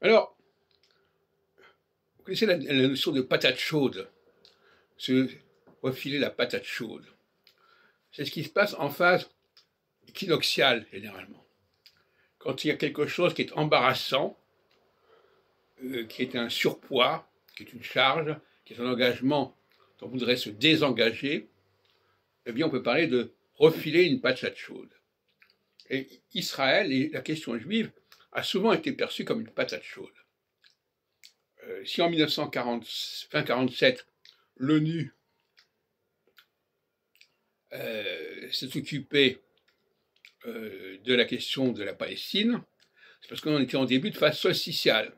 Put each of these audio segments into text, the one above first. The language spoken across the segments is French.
Alors, vous connaissez la notion de patate chaude, se refiler la patate chaude. C'est ce qui se passe en phase équinoxiale, généralement. Quand il y a quelque chose qui est embarrassant, qui est un surpoids, qui est une charge, qui est un engagement dont on voudrait se désengager, eh bien on peut parler de refiler une patate chaude. Et Israël et la question juive a souvent été perçue comme une patate chaude. Si en 1947, l'ONU s'est occupée de la question de la Palestine, c'est parce qu'on était en début de phase solsticiale.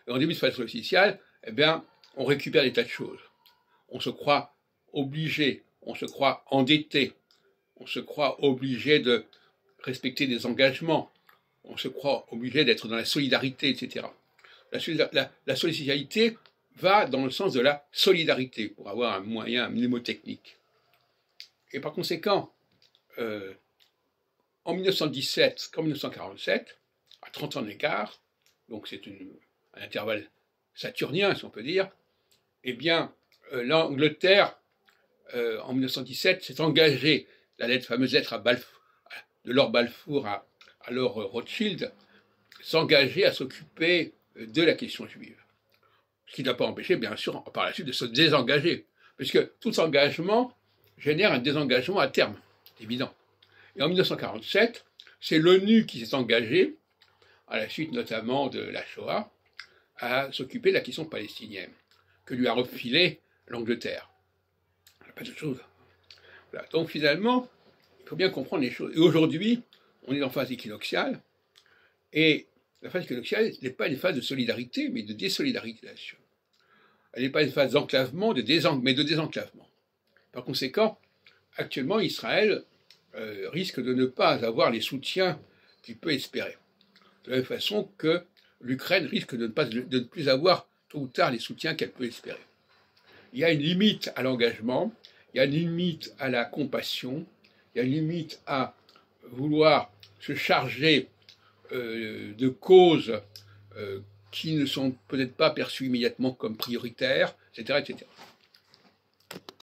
Et en début de phase solsticiale, eh bien, on récupère des tas de choses. On se croit obligé, on se croit endetté, on se croit obligé de respecter des engagements, on se croit obligé d'être dans la solidarité, etc. La solidité va dans le sens de la solidarité, pour avoir un moyen mnémotechnique. Et par conséquent, en 1917 comme 1947, à 30 ans d'écart, donc c'est un intervalle saturnien, si on peut dire, eh bien, l'Angleterre, en 1917, s'est engagée, la fameuse lettre de Lord Balfour à Lord Rothschild, s'engager à s'occuper de la question juive. Ce qui n'a pas empêché, bien sûr, par la suite, de se désengager, puisque tout engagement génère un désengagement à terme, c'est évident. Et en 1947, c'est l'ONU qui s'est engagée, à la suite notamment de la Shoah, à s'occuper de la question palestinienne, que lui a refilé l'Angleterre. Pas de chose. Voilà. Donc finalement, il faut bien comprendre les choses. Et aujourd'hui, on est en phase équinoxiale, et la phase équinoxiale n'est pas une phase de solidarité, mais de désolidarisation. Elle n'est pas une phase d'enclavement, mais de désenclavement. Par conséquent, actuellement, Israël risque de ne pas avoir les soutiens qu'il peut espérer. De la même façon que l'Ukraine risque de ne plus avoir tôt ou tard les soutiens qu'elle peut espérer. Il y a une limite à l'engagement, il y a une limite à la compassion, il y a une limite à vouloir se charger de causes qui ne sont peut-être pas perçues immédiatement comme prioritaires, etc., etc.